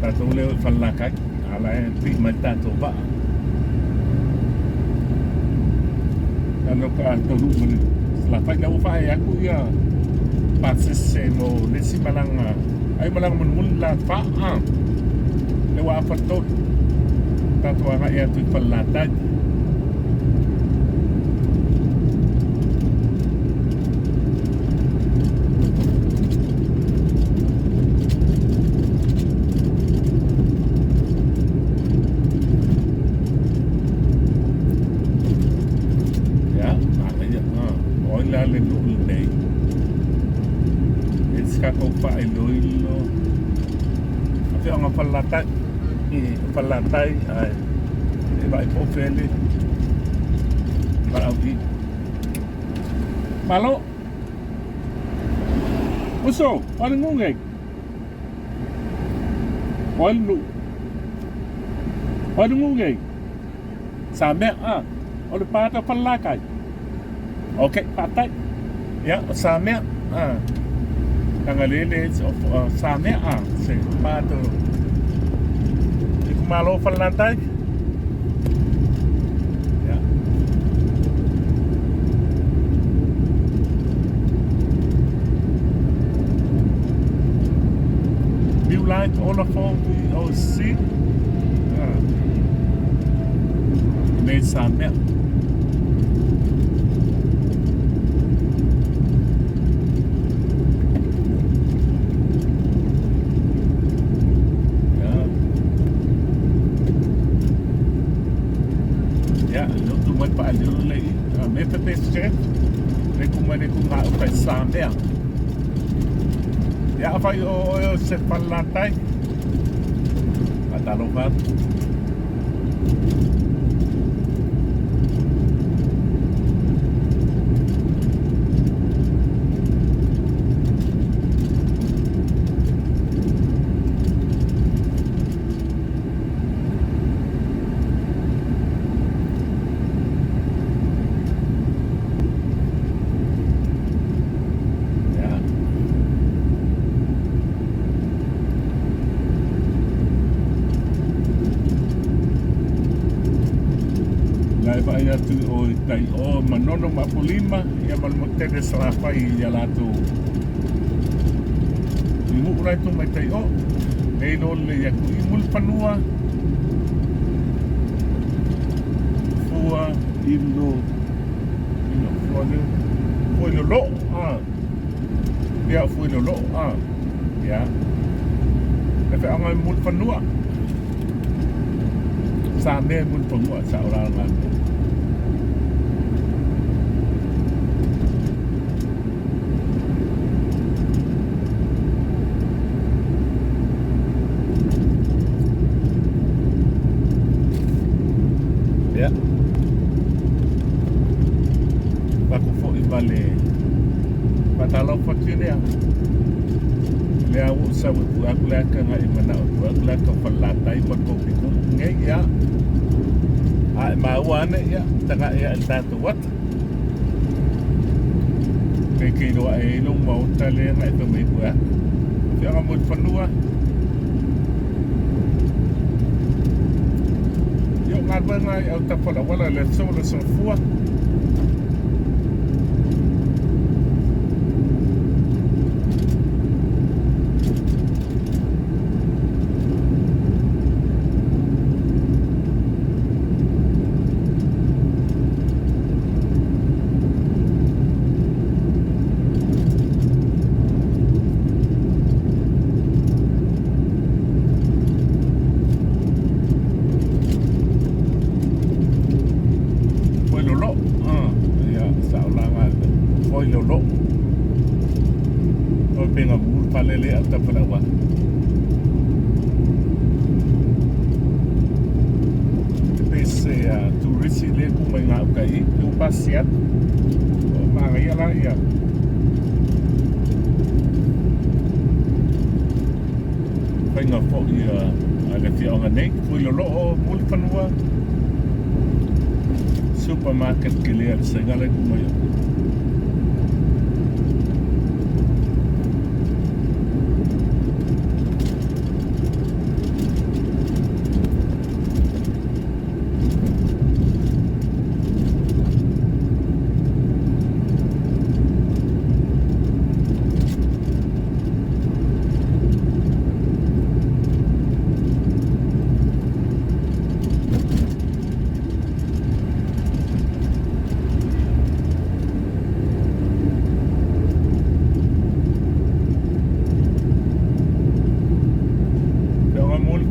Tātou leo whanlakai, ala e pi mai tātou ba. Ano ka tolu mani, slapai lau whae aku ia pasese mo nesi malanga, ay malang munmula whaa. Lewa apatot, tātou anga ia tui whanlatai. Kako Fuailolo'o afi anga Falelatai ai e vai po fele para ouvir malo uso olha ngungay olha ngungay sabe olha para Falelatai okay patay ya sabe Tangalele Samoa se pato Malo Falelatai ya New light all of all we all see made Samoa me pepe chef le kuma nga utai Samoa ya vai o se Falelatai atalo pat vai atu o tai o Manono Apolima ia malmotene sarafai ia lato i mu'urai tu mai tai o nei no le ia ku i Mulifanua Fuailolo'o ia Fuailolo'o ia e fe anga Mulifanua sa me Mulifanua sa ora ngana ya baku fo ibale patalo fatile le au sa wu aku le ka ngai mana aku le ka Falelatai pa ko piku ngai ya ai ma wane ya tanga ya tatu wat ke kilo ai long mau tale ngai to mai bua fi anga Mulifanua ngat ngai au tapala wala le solo so fua Fuailolo'o o penga mul palele ata palawa pese turisi le kuma nga ukai u pasiat o manga la ia penga fo ia ale fi ona nei Fuailolo'o Mulifanua supermarket kile sengale kuma ia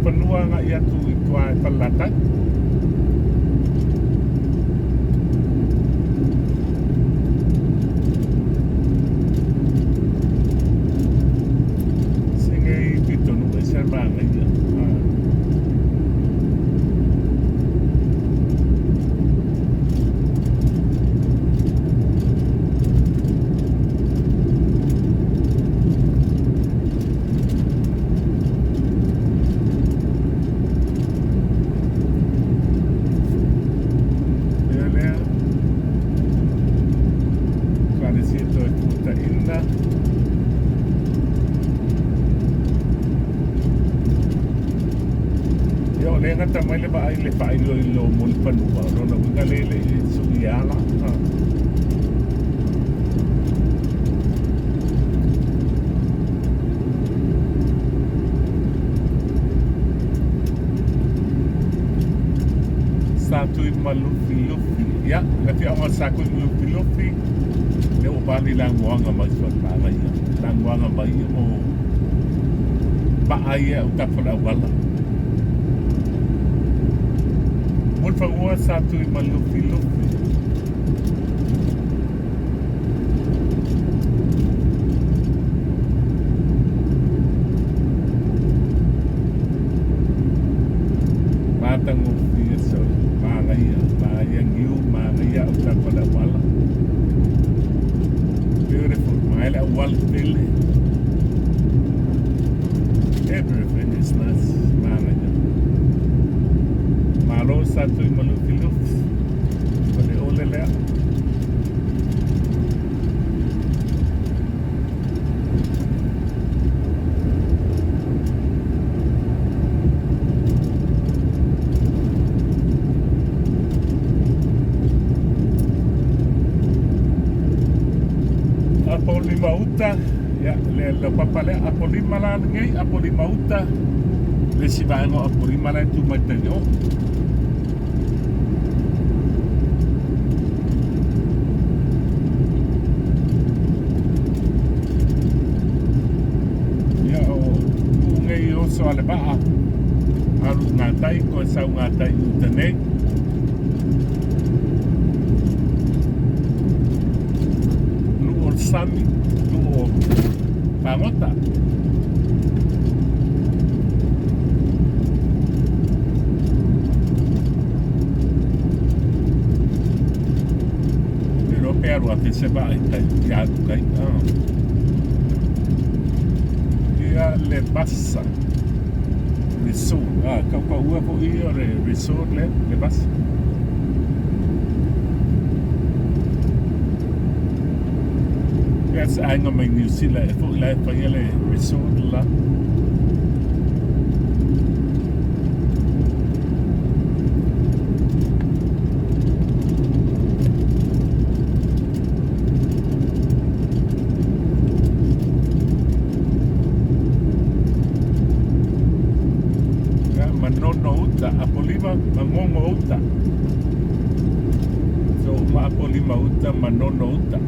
Mulifanua nga ia tu i Fuailolo'o Falelatai. Singai pitonu e se manga ia. Lenga tamai le ba ai le Fuailolo'o Mulifanua rona winga lele suiala Satuimalufilufi ya ngati ang Satuimalufilufi le o bali lang moanga mai wala ia lang moanga mai o ba ai uta wala Mulifanua Satuimalufilufi. Matang so mangaya new mangaya uta wala. Beautiful, maila wal building. Everything is nice, mangaya. Malo Satuimalufilufi Wale ole lea Apolima Uta ya le papale Apolima la ngai Apolima Uta le sibango Apolima la tu matanyo so ale baa aru ngatai ko sa ngatai utane lu sami lu pangota pero pero ate se ba ai ya kai ia le passa resort kau ua po ia resort le bas yes ainga mai New Zealand po la pa ia le resort la Manono Uta, Apolima Uta. So Apolima Uta, Manono Uta.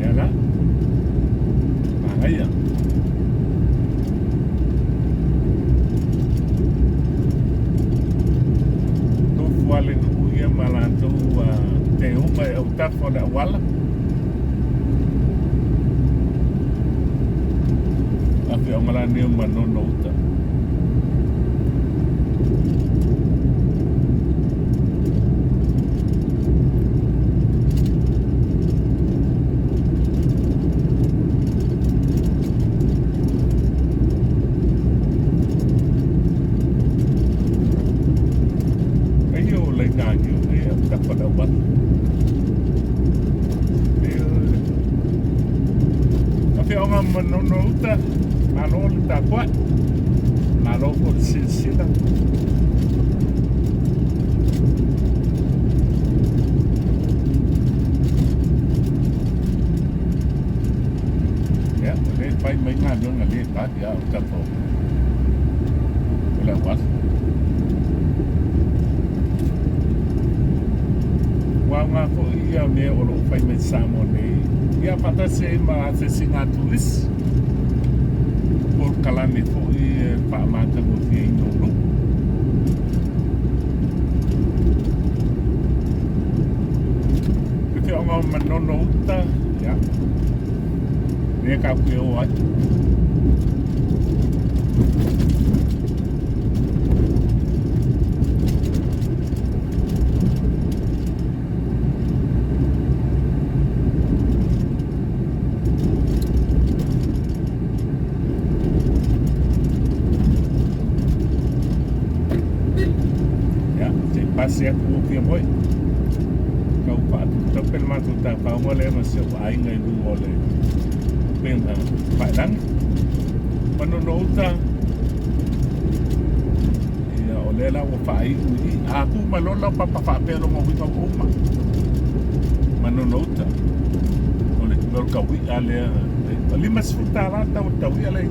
Ya lah. Bahaya. Tu Fuailolo'o ia malantu te uma uta fora wala. Afi omalani Manono Uta. Manono Uta, Manono Uta kuat, Manono silsilah. Ya, boleh pai mainan dong ngali tak ya uta po. Lewat. Wanga ko iya me olo pai mai Samoa nei. Ya pata se ma se singa tulis por kalani fo i pa mata mo fi Dia ka ku o ai. Ya, te pase aku ke moi. Kau pa tu pel matu ta pa mo le mas ai ngai du mo le. Ben pa lang. Manono Uta. Ya ole la o fa ai ni aku malola pa pa pero mo wi ka uma. Manono Uta. Ole lor ka wi ale lima sfruttara ta o ta wi ale.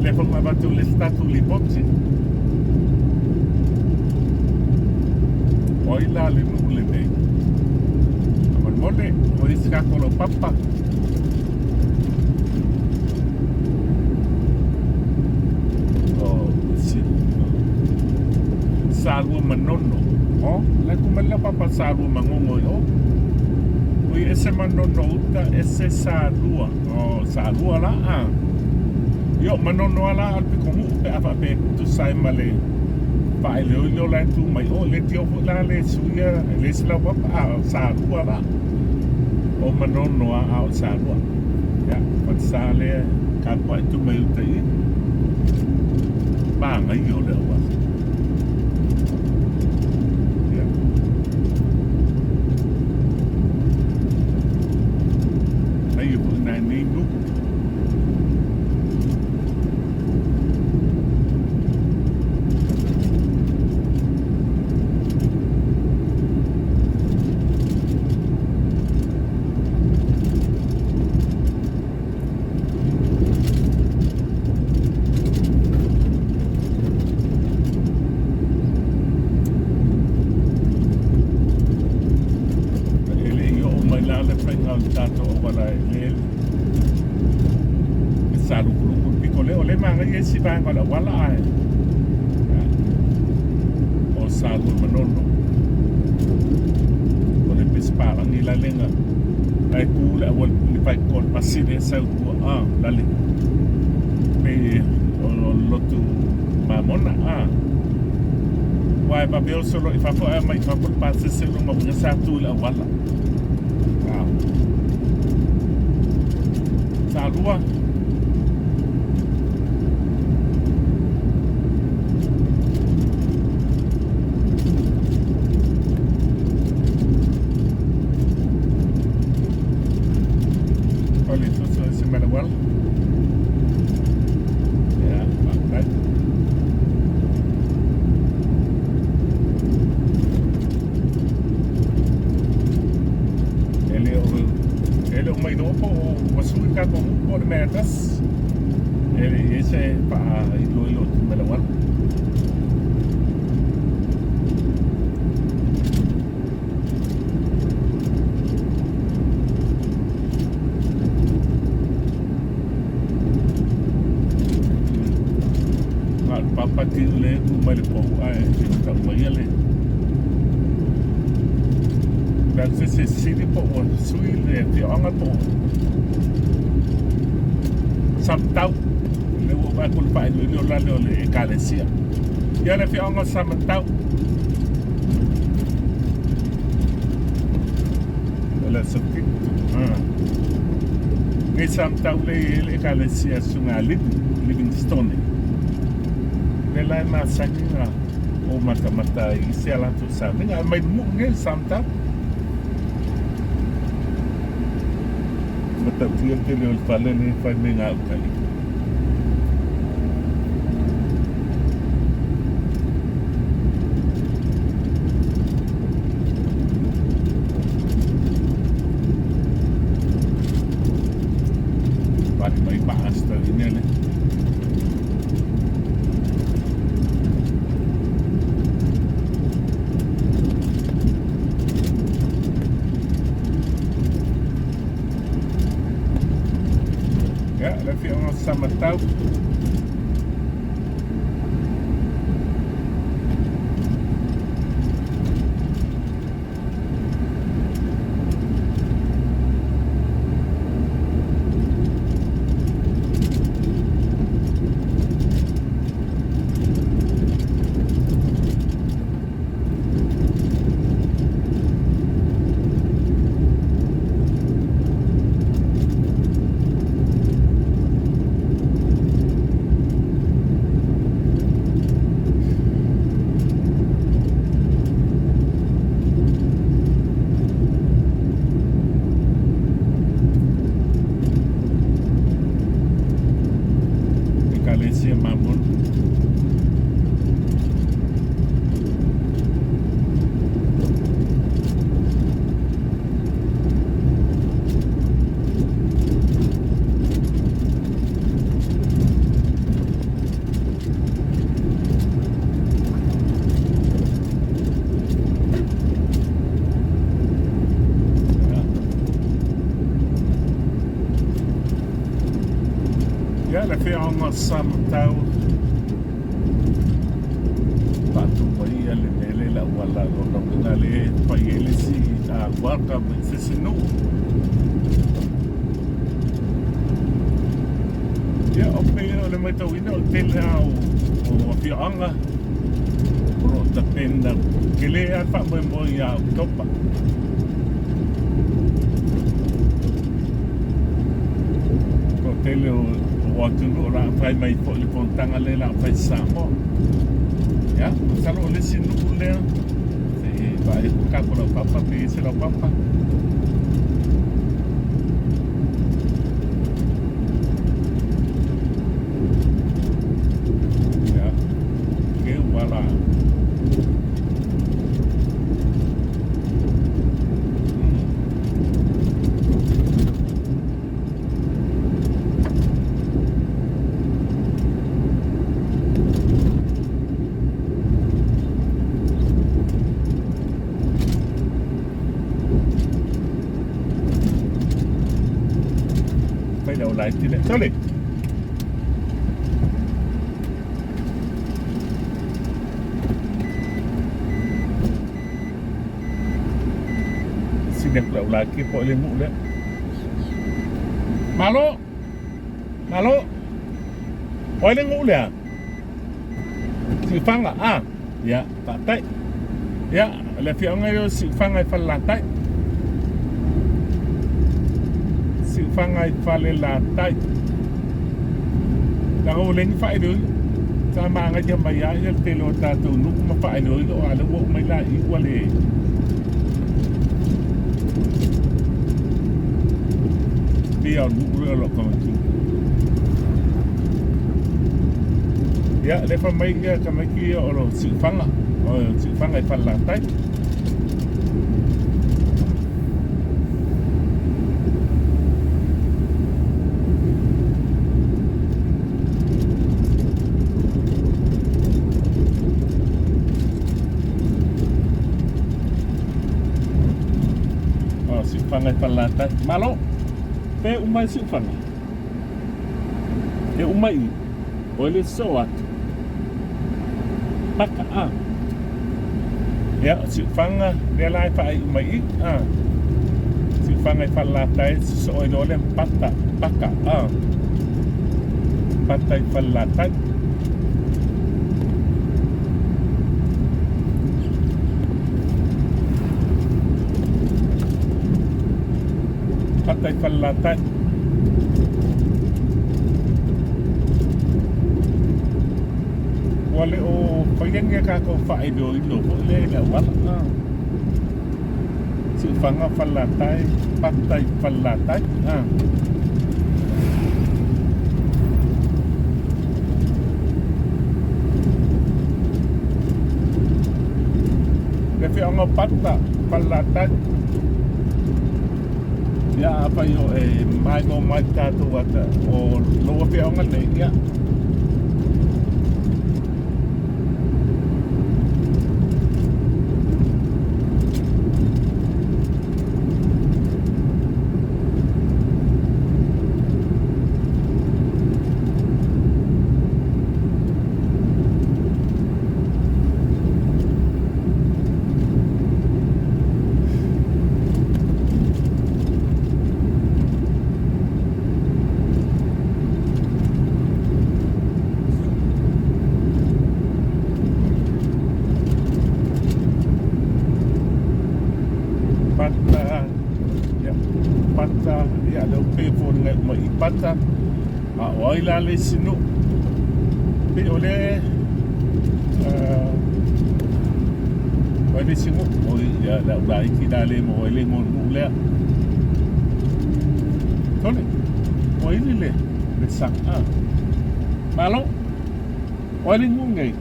Le forma battu le stato li bozzi. Oila le nule nei. Aman mole, o iska kolo papa. Oh, si. Salua Manono. Oh, la kumala papa Salua Mangongo yo. Ui ese Manono Uta, ese Salua. Oh, Salua la ah. Yo Manono ala alpi komu pe apa pe tu sai male. Fuailolo'o la tu mai o le tio la le suia le sla papa a Salua la. O Manono a o Salua. Ya, pat sale ka pa tu mai utai. Ba ngai yo le wa. Ya. Ayo na ni nu. Tato o wala le salu kulu piko le ole manga yesi bang wala ai o Salua Manono ole pispala ni la lenga ai ku le wal li pai kon pasine sa ku la le pe o lotu mamona wai ba beo solo ifa fo mai fa por passe se lo mo sa tu la wala Salua. Olha, isso é esse manual. Ya, makan. Ele o mai dopo wasui ka ko por metas. Ele ese pa ilo malawal. Papa tile ku mai po ai ka mai ele. Dan se sini po sui le ti anga po Samatau le wo ba kul pa le la le ekalesia ya le fi anga Samatau la sakit ni Samatau le ekalesia sunga Livingstone le la ma sakira o mata isi ala tu sa ninga mai mu nge Samatau Matautu Falelatai fai menga ukali. Pari mai baas tadi ni le. Ya, lefi orang Samatau. Kalesia Mamun. Ya, le fais en Samatau. Patu pai ale nele la wala lo ngale pai ele si a waka se sinu. Ya, ope le mai tau ina o tele au o fianga. O ta penda kele a pa mo ya topa. Ko tele o waktu ora pai mai po le pontanga le la pai Samoa. Ya, salo le sinu le. Se vai ka ko la papa pe se la papa. Ya. Que wala. Lại thì lại sorry. Xin được lại cái bội lên mũ đấy. Malo. Bội lên mũ nè. Sự phăng à? Dạ, tạ tay. Dạ, là phía ngay sự phăng ngay phần là tay. Fangai Falelatai. Nang uling fai dulu. Sama nga jam baya el telo tatu nuk ma fai dulu ala wo mai la iguale. Dia nuk lo komatu. Ya, le fa mai ga kamaki o si fanga. O si fangai Falelatai. Fangai Falelatai. Malo. Pe umai si fanga. E umai. Oleh soat. Paka ah. Ya, si fanga dia lai pai umai ah. Si fangai Falelatai so oleh pata paka ah. Patai Falelatai. Patai Falelatai. Wale o payan nga ka ko faido ilo wale la wala. Si fanga Falelatai, Patai Falelatai. Tapi ang pata Falelatai. Ya apa yo mai mo mai tatu wata o lo pe ang le ya. Pata oila le sinu pe ole ole sinu o ya la dai ki dale mo ole mo mule tole oile le sa Malo. Olha ninguém.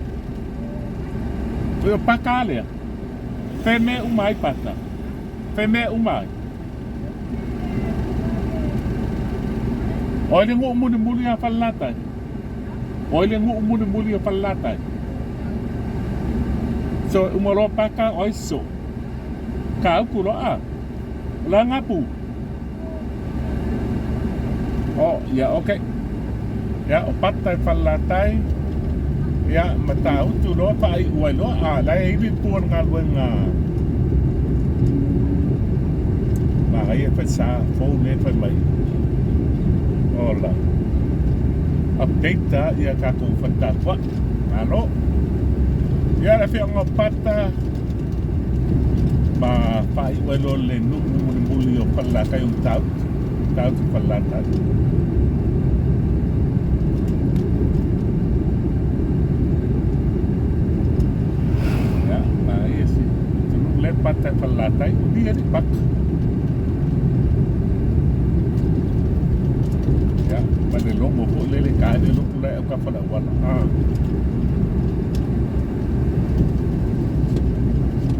Eu para cá, né? Feme umai pata. Feme umai. Olha o muli a Falelatai. Olha o muli a Falelatai. So umaro para cá oiso. Kau kulo a. Lá ngapu. Oh, ya okay. Ya pata Falelatai. Ya Matautu no pa ai Fuailolo'o a lai bi puan ngalwenga ma ai fa sa phone fa mai ola update ta ya ka ko fanta kwa ano ya la fi nga pata ma pa ai Fuailolo'o le nu muli o palla kai un tau Falelatai pata Falelatai dia di pak ya pada lomo po lele ka de lo pula ka fala wala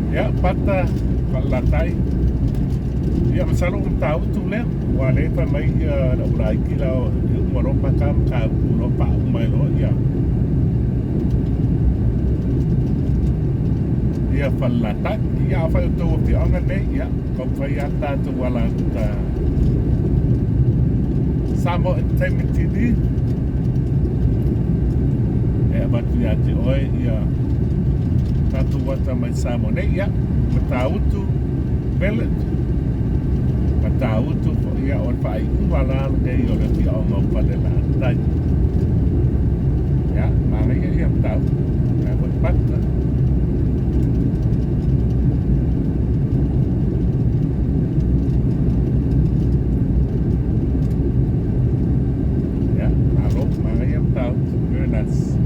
ya pata Falelatai ya masalo un tau tu le wale pa mai da ulai kila umaro pa kam ka uno pa mai lo ya ya Falelatai ya fa to fi anga ne ya ko fa ya ta to wala ta Samoa intimidity ya bat ya ti oi ya ta to wata mai Samoa ne ya Matautu Falelatai Matautu ya on fa ai wala ne yo le fi anga Falelatai ya ma ya tau ya bat very nice.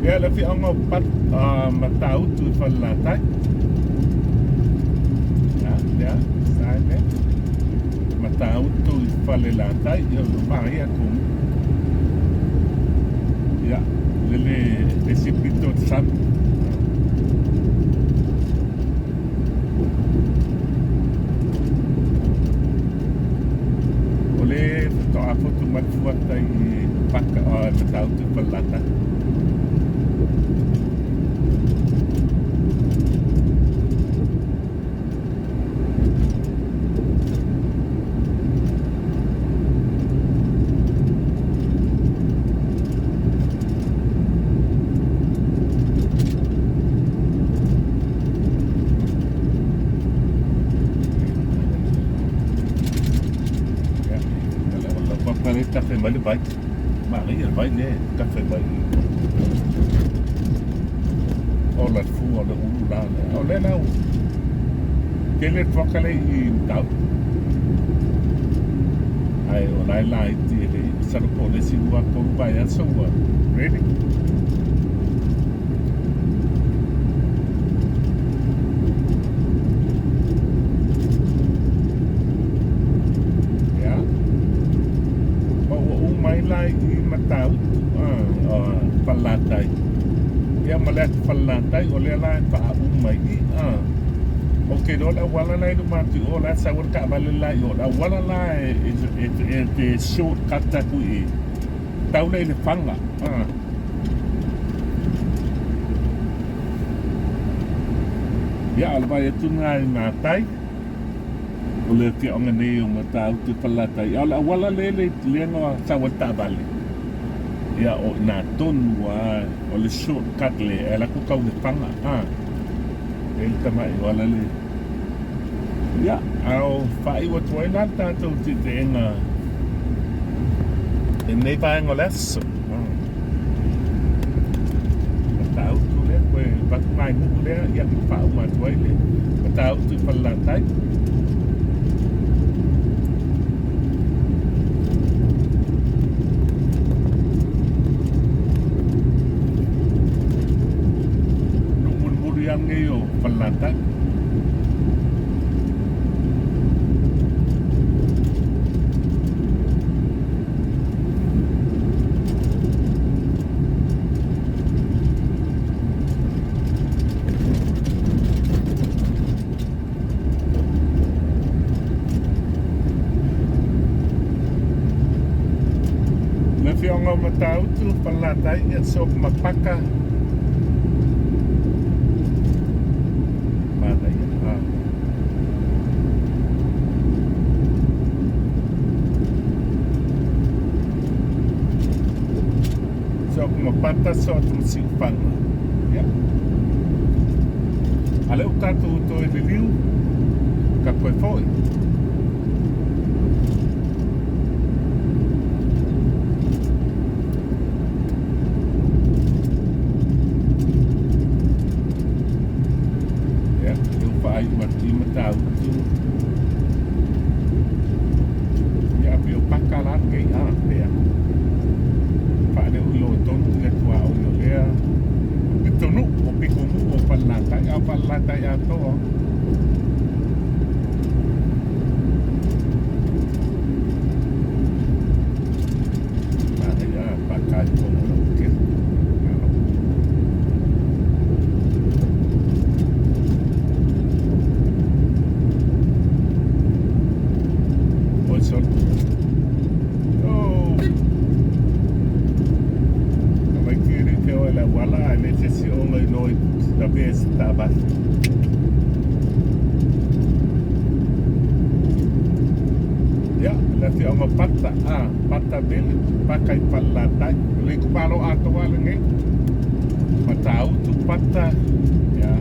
Ya la fi anga pat Matautu Falelatai ya sai Matautu Falelatai ya Maria kum ya lele resipito sam oleh to apa tu matfuat tai pak Matautu Falelatai café bali vai Maria vai né café vai ola fu ola ula ola não que ele troca ali tal aí ola lá ele sabe por esse lugar como vai a sua ready lai Matautu Falelatai ya malak Falelatai oleh lai pa umai okay do la wala lai do mati ola sawar ka balai ola wala lai it short kata ku tau lai le fanga ya alba itu ngai matai oleh fi anga ne o Matautu Falelatai ala wala lele lengo sawar ta bali ya o na ton wa o le short cut le ala ku kau le panga el tamai wala le ya au fai wa toina tanto ti tenga en nei pa ngoles Matautu le ko ba mai mu le ya fa ma toi le Matautu Falelatai Falelatai. Na fionga o Matautu Falelatai ia sok mapaka. Mana ia sok mapata sok msipanga. Ya. Ale o tātou to e liu ka koe foi. Ai mati Matautu ya pio pakalan ngai pea pa le ulo tonu le tua o lea bitonu o pikumu o Falelatai a to ya pakai kono ke Tabas. Ya, nanti orang patah beli pakai Falelatai. Leku palo atau walengi. Matautu patah. Ya.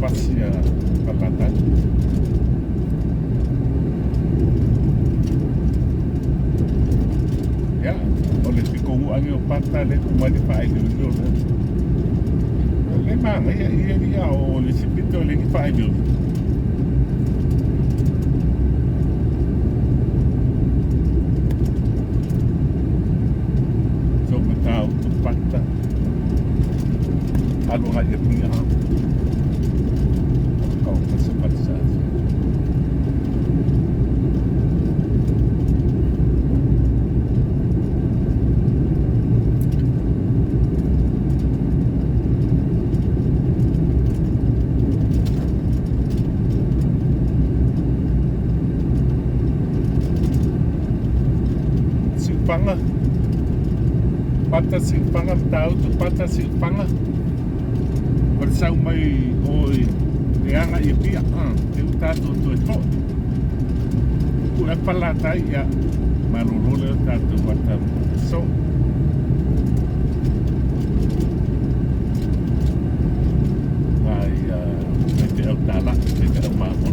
Passia Falelatai. Ya, oleh pikongu angin patah le kumali fai dulu. Memang ia oleh sipito le fai dulu. So Matautu patah. Alo aja punya. Panga pata si panga Matautu pata si panga bersau mai oi yang ai pia te utatu to to ku Falelatai ya Manono le tatu wata so ai te utala te mamon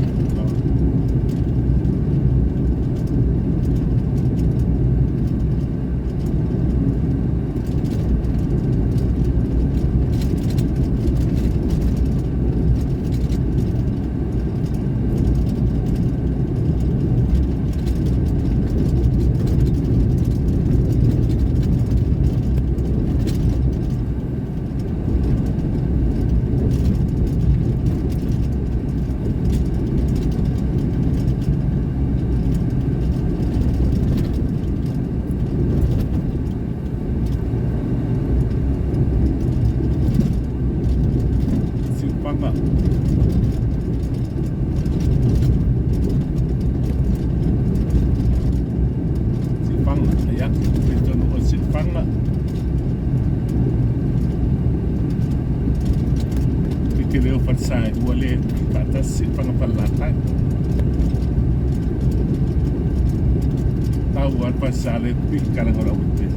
Sai dua le batas si Falelatai. Tahu apa sale pik kalang orang putih.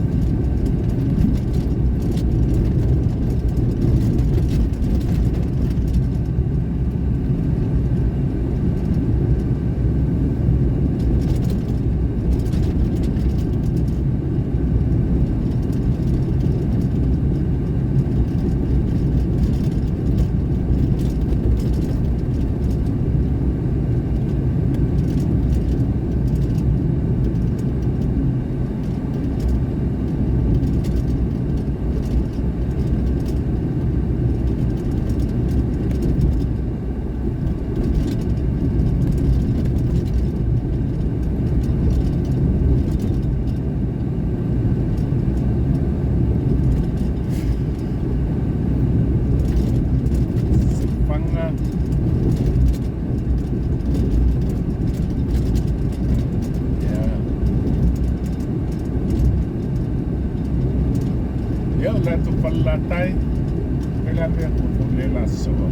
Matautu Falelatai. Pela mea ko le la soa.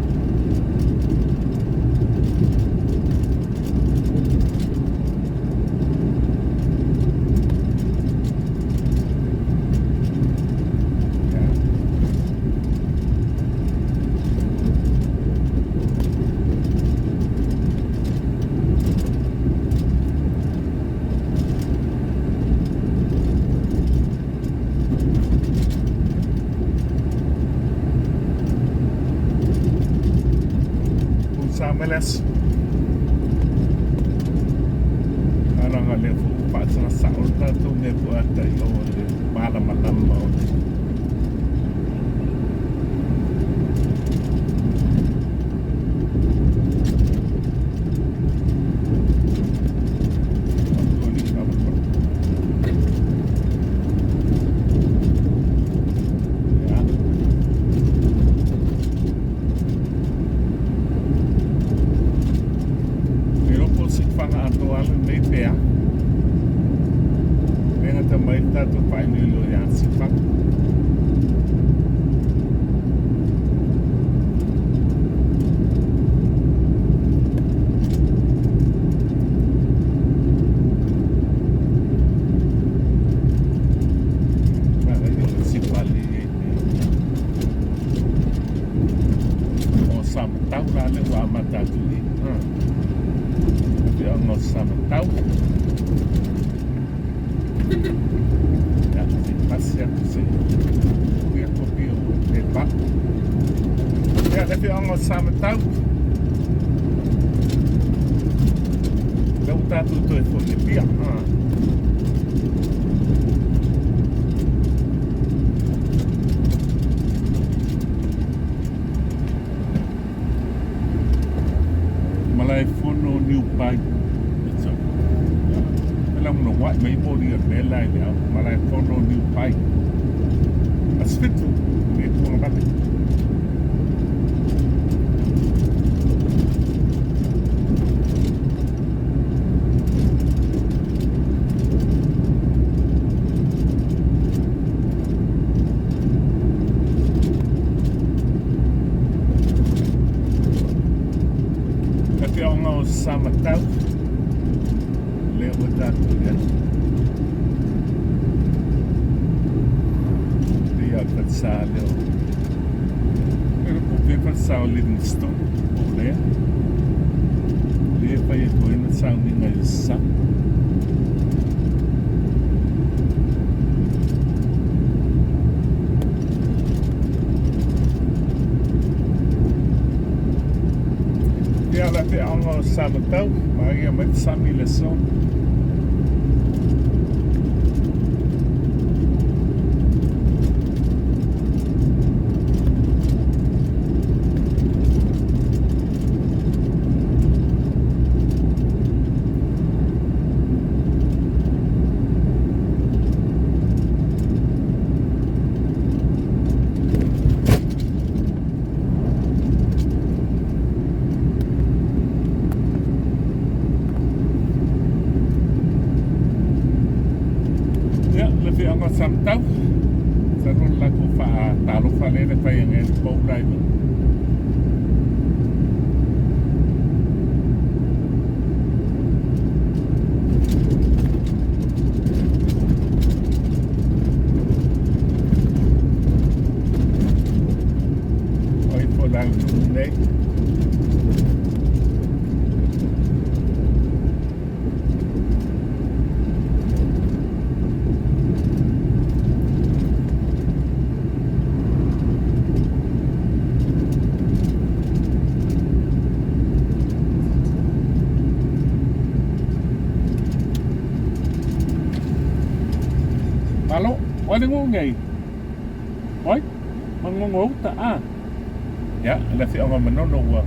Meles Arang ale fu patsa saul tatu me buata yo le malam mau Matautu Fuailolo'o yang sifat Samatau lalu wa Matautu tapi orang Samatau ya se dia kopio de pak ya tapi orang Samatau lau tatu to e foi pia malai fono new pai lang no wat may mo dia belai dia malai fono new pai asfitu ni tuang bati tapi orang Samatau ya. Dia pensado pero porque pensado Livingston boleh dia pai bueno sounding as dia la te ang Samatau mai met sami lesson Samatau sarun laku fa talu Falelatai yang en pau driver oi polang tunai Halo, wala ngungay. Oi, Manono Uta ya, ada si orang Manono Uta.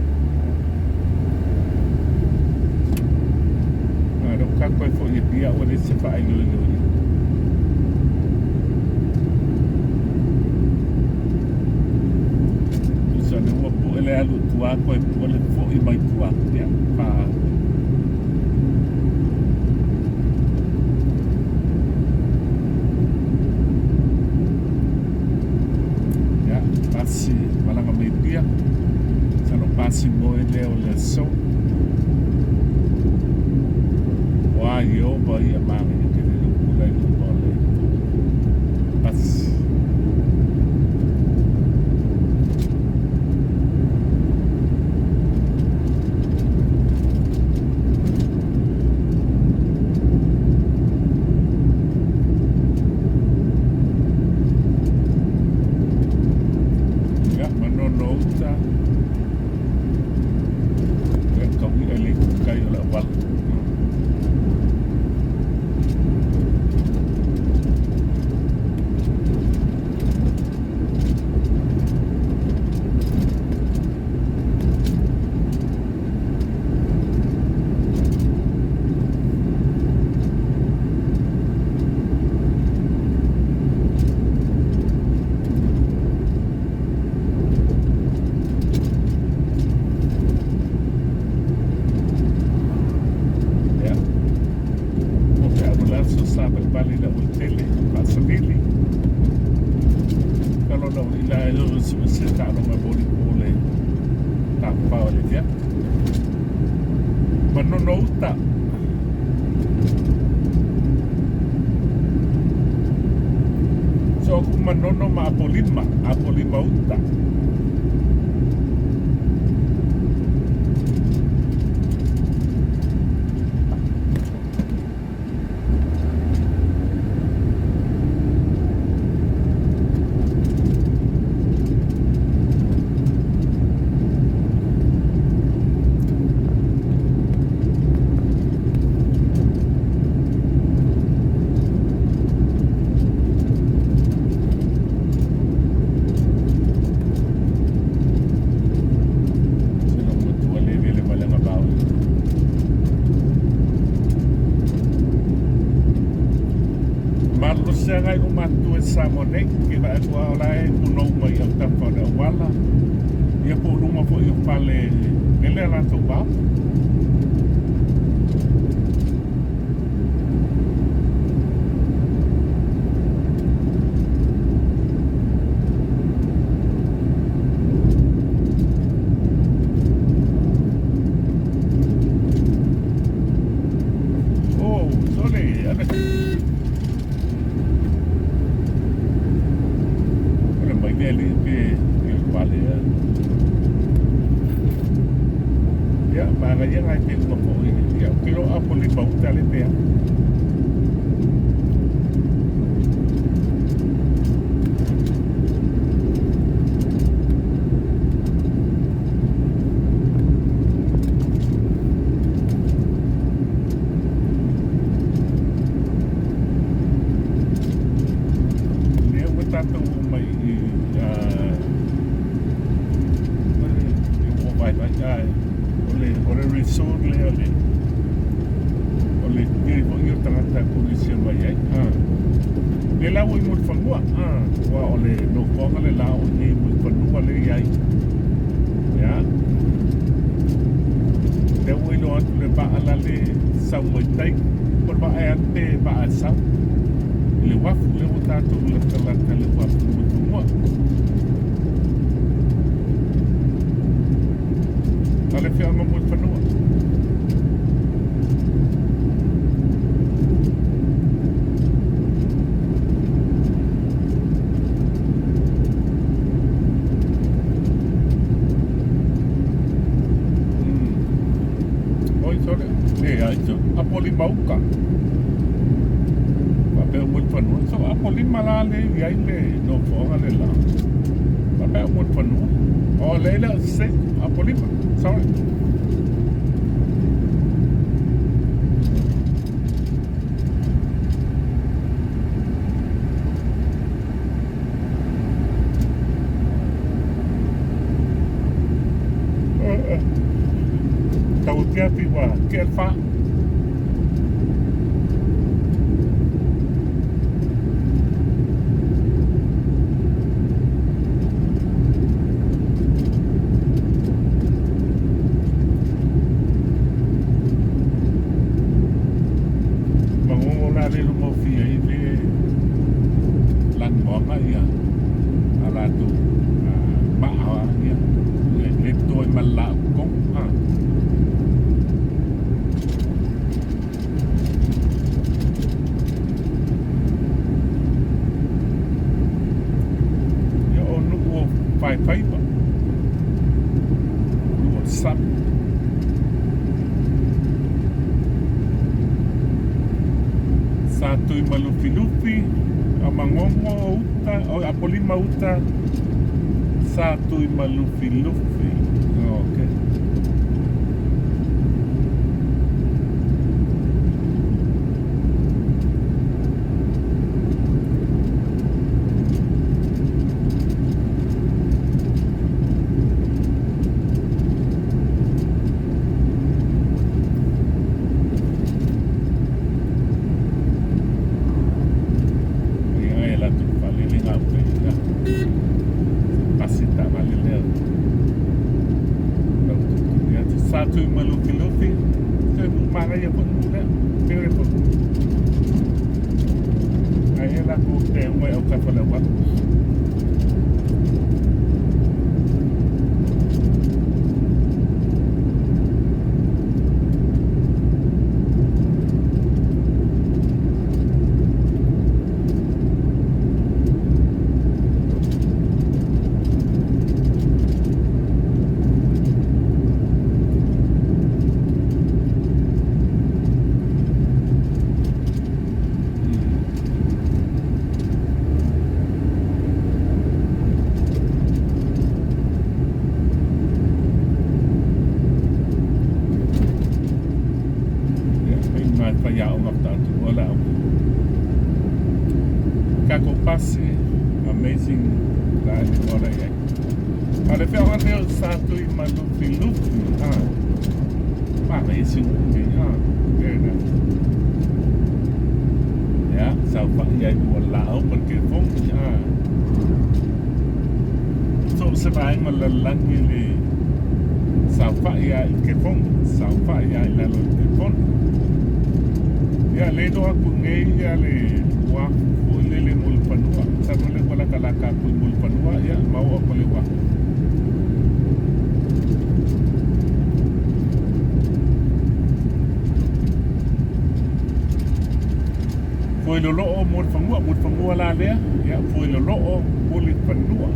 Ada kakoi fo dia wala si Fuailolo'o. So ne wa po ele alu tua ko wala fo I mai tua ya. Pa Manono Uta. So aku manono ma Apolima Uta. Siya ngay umatu Samoa kita aku alai puno mai au tapa da wala ia po luma po ia pale ele la to ba oh sole ada ele vale ya para yang ai tem uma foi ya kilo Apolima Uta le pe dia bertato mai ole resort le ole diri po yo tangata polisi mai ai le la wo Mulifanua wa ole no konga le la o ni Mulifanua le ai ya le wo lo atu le ba ala le Samoa por ba ai ante ba sa le wafu le tato le tangata le wafu Mulifanua ale fia ma Mulifanua oi sore ai so Apolima Uta papel Mulifanua so Apolima la le ai le no fonga le la papel Mulifanua o le la se Apolima sorry tau tia piwa ke fa le mo fi ile lan mo ma ya ala tu ba ya le to mala ko ya onu o pai ba o sap Satuimalufilufi Manono Uta o Apolima Uta Satuimalufilufi okay Satuimalufilufi mana ya pun muda beautiful ay la ko te mo au ka fala wa whaia o Matautu o la au. Kako pase, amazing lai ora iai. Ale whea ane o Satuimalufilufi, amazing umi, very nice. Ya, sau whaia i ua lao, porque fongi, so se vai malalangi le sau whaia i ke fongi, sau whaia i lalo i ke fongi. Ya, le doa ku ngei ya le wafu le Mulifanua, sama le wala kalaka ku Mulifanua, ya, mau apa le wafu. Fuailolo'o Mulifanua la lea, ya, Fuailolo'o Mulifanua,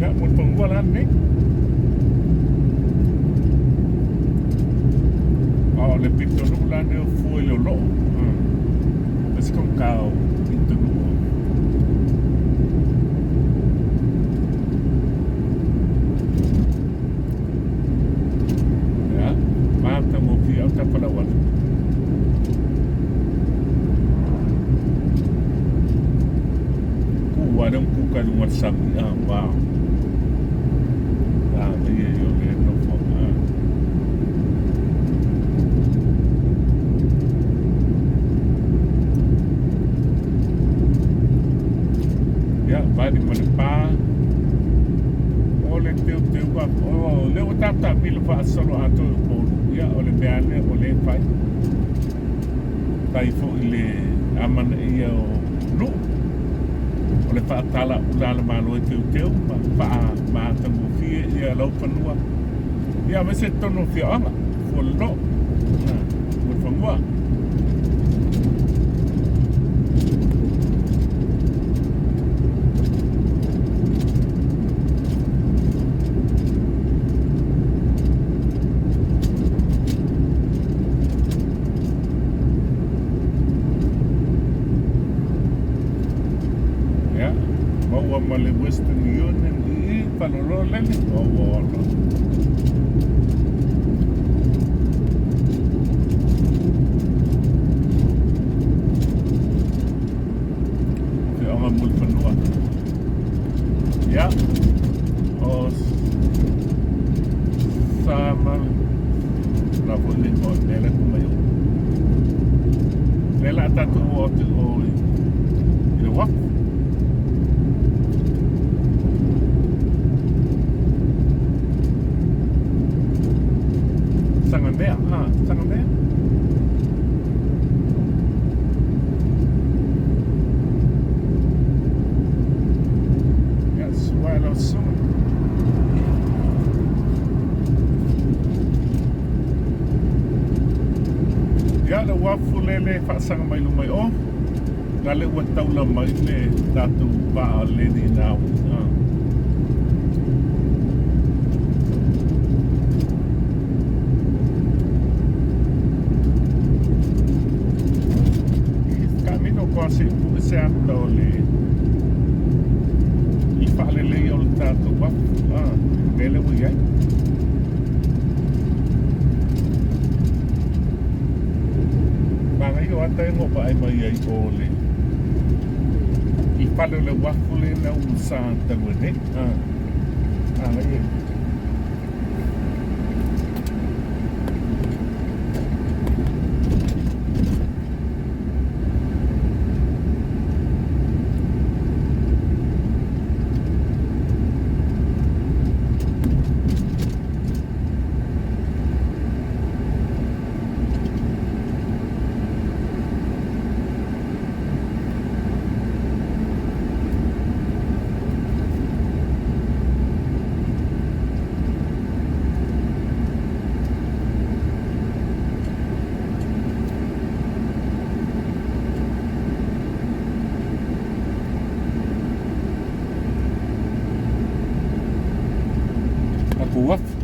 ya, Mulifanua la ne. Le pitonu la ne Fuailolo'o, mas kong kao pitonu. Ya, mata mo fi au tapalawan. Ku wadang ku kalungat sami, wow. Iya yo le no fo. Ya, vai mana pa. Ole teu wa le o tata mil fa solo ato ko ya ole beale ole fai. Tai fo ile amana ia o lu. Ole fa tala ulala malo teu pa ma tango fie ia lau fanua. Ya mese tono fia anga fo lo. Mo fanua. Male Western Union i palolo lele o wala. Fi anga Mulifanua. Ya. O sama la vole o nela kumayo. Nela tatu o te o i wa. Sangat mea. Ya, suai langsung. Ya, le wafu lele whaasanga mai lumai o. Ngale ua taula mai le tatu paa le di nao. Quasi se atto le i fale lei ho tanto qua belle vuoi ma io a te mo vai mai ai ole i fale le waffle na un santa vuoi lei Woof.